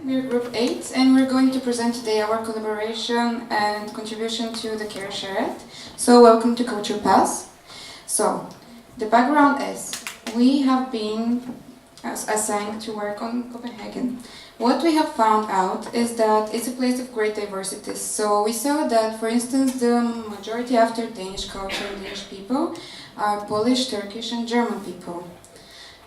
we're Group 8, and we're going to present today our collaboration and contribution to the Care Charrette. So, welcome to Culture Pass. So, the background is, we have been assigned to work on Copenhagen. What we have found out is that it's a place of great diversity. So, we saw that, for instance, the majority after Danish culture, Danish people, are Polish, Turkish, and German people.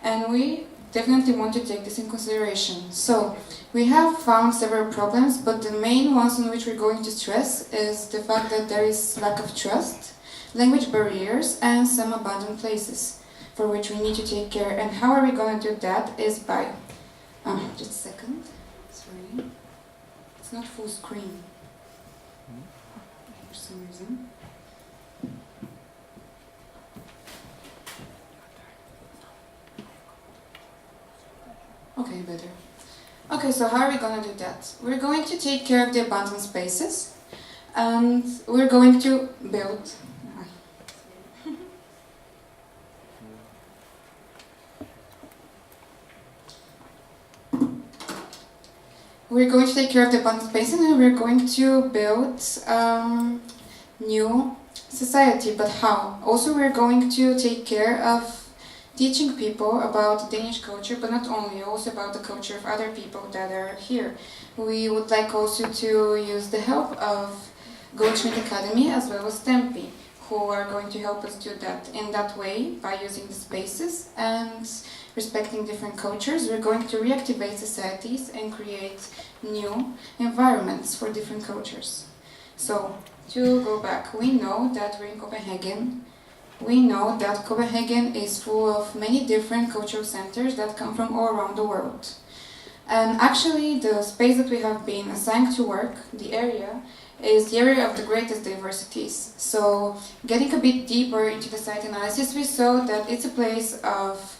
And we definitely want to take this in consideration. So, we have found several problems, but the main ones on which we're going to stress is the fact that there is lack of trust, language barriers, and some abandoned places for which we need to take care. And how are we going to do that is by... just a second. Sorry. It's not full screen. For some reason. Okay, better. Okay, so how are we going to do that? We're going to take care of the abandoned spaces, and we're going to build... We're going to take care of the abandoned spaces, and we're going to build new society. But how? Also, we're going to take care of teaching people about Danish culture, but not only, also about the culture of other people that are here. We would like also to use the help of Goldsmith Academy as well as Tempi, who are going to help us do that. In that way, by using the spaces and respecting different cultures, we're going to reactivate societies and create new environments for different cultures. So, to go back, we know that we're in Copenhagen. We know that Copenhagen is full of many different cultural centers that come from all around the world. And actually, the space that we have been assigned to work, the area, is the area of the greatest diversities. So, getting a bit deeper into the site analysis, we saw that it's a place of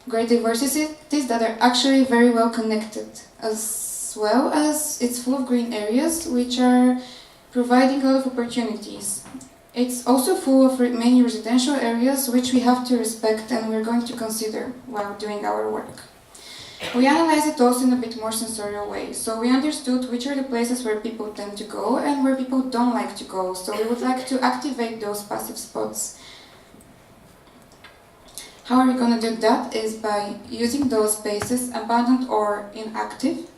great diversities that are actually very well connected, as well as it's full of green areas which are providing a lot of opportunities. It's also full of many residential areas which we have to respect and we're going to consider while doing our work. We analyzed it also in a bit more sensorial way, so we understood which are the places where people tend to go and where people don't like to go, so we would like to activate those passive spots. How are we going to do that is by using those spaces, abandoned or inactive,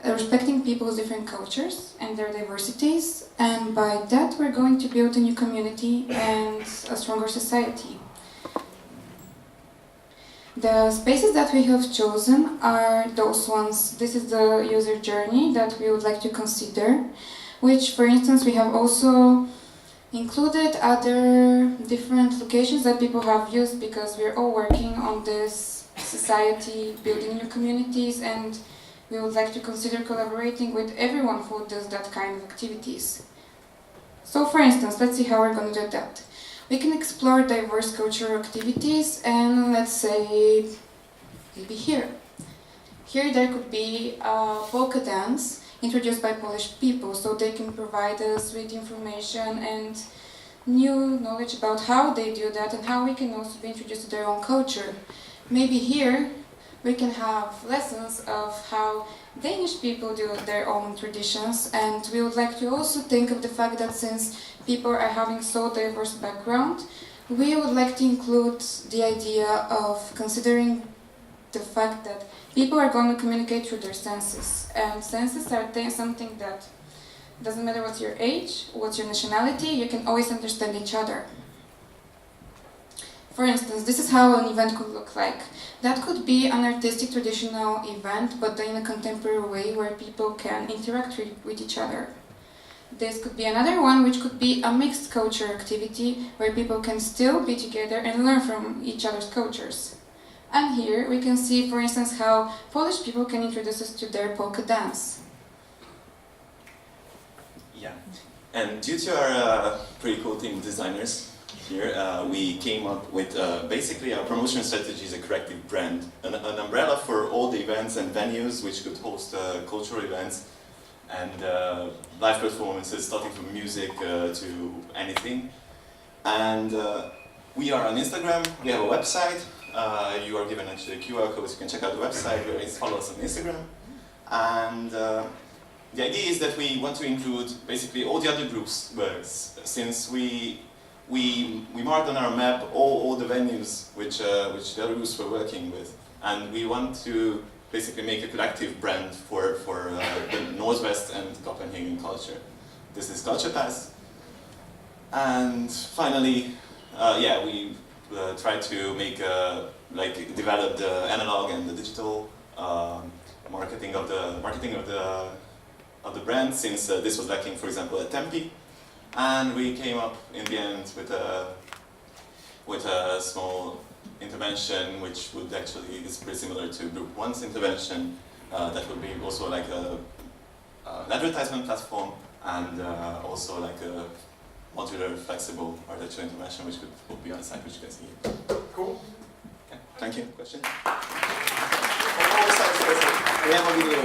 respecting people's different cultures and their diversities, and by that we're going to build a new community and a stronger society. The spaces that we have chosen are those ones. This is the user journey that we would like to consider, which, for instance, we have also included other different locations that people have used because we're all working on this society, building new communities, and we would like to consider collaborating with everyone who does that kind of activities. So, for instance, let's see how we're going to do that. We can explore diverse cultural activities and let's say, maybe here. Here there could be a polka dance introduced by Polish people, so they can provide us with information and new knowledge about how they do that and how we can also be introduced to their own culture. Maybe here we can have lessons of how Danish people do their own traditions, and we would like to also think of the fact that since people are having so diverse background, we would like to include the idea of considering the fact that people are going to communicate through their senses, and senses are something that doesn't matter what's your age, what's your nationality, you can always understand each other. For instance, this is how an event could look like. That could be an artistic traditional event, but in a contemporary way where people can interact with each other. This could be another one, which could be a mixed culture activity where people can still be together and learn from each other's cultures. And here we can see, for instance, how Polish people can introduce us to their polka dance. Yeah, and due to our pretty cool team of designers here, we came up with basically our promotion strategy is a corrective brand, an umbrella for all the events and venues which could host cultural events and live performances, starting from music to anything. And we are on Instagram, we have a website, you are given actually a QR code so you can check out the website, follow us on Instagram. And the idea is that we want to include basically all the other groups' works, since we marked on our map all the venues which the other groups were working with, and we want to basically make a collective brand for the Northwest and Copenhagen culture. This is Culture Pass. And finally, we try to make develop the analog and the digital marketing of the brand, since this was lacking, for example, at Tempe. And we came up in the end with a small intervention, which would actually is pretty similar to Group 1's intervention. That would be also like an advertisement platform, and also like a modular, flexible architecture intervention, which would be on the site, which you can see here. Cool. Okay. Thank you. Question? We have a video.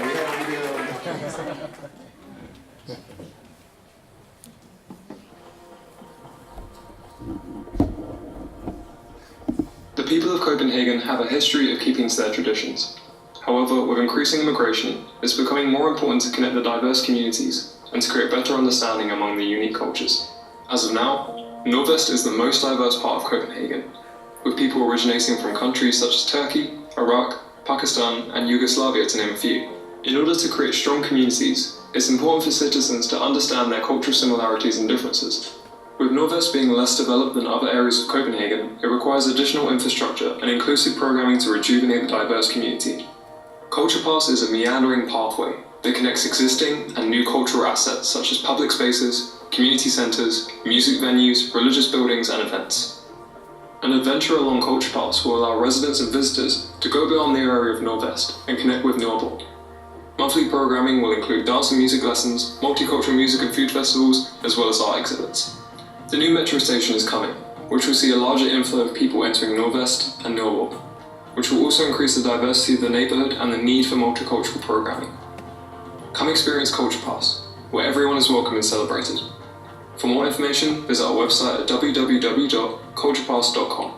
The people of Copenhagen have a history of keeping to their traditions. However, with increasing immigration, it's becoming more important to connect the diverse communities and to create better understanding among the unique cultures. As of now, Nordvest is the most diverse part of Copenhagen, with people originating from countries such as Turkey, Iraq, Pakistan, and Yugoslavia, to name a few. In order to create strong communities, it's important for citizens to understand their cultural similarities and differences. With Nordvest being less developed than other areas of Copenhagen, it requires additional infrastructure and inclusive programming to rejuvenate the diverse community. Culture Pass is a meandering pathway that connects existing and new cultural assets such as public spaces, community centres, music venues, religious buildings and events. An adventure along Culture Pass will allow residents and visitors to go beyond the area of Nordvest and connect with Nordborg. Monthly programming will include dance and music lessons, multicultural music and food festivals, as well as art exhibits. The new metro station is coming, which will see a larger inflow of people entering Nordvest and Nordborg, which will also increase the diversity of the neighbourhood and the need for multicultural programming. Come experience Culture Pass, where everyone is welcome and celebrated. For more information, visit our website at www.culturepass.com.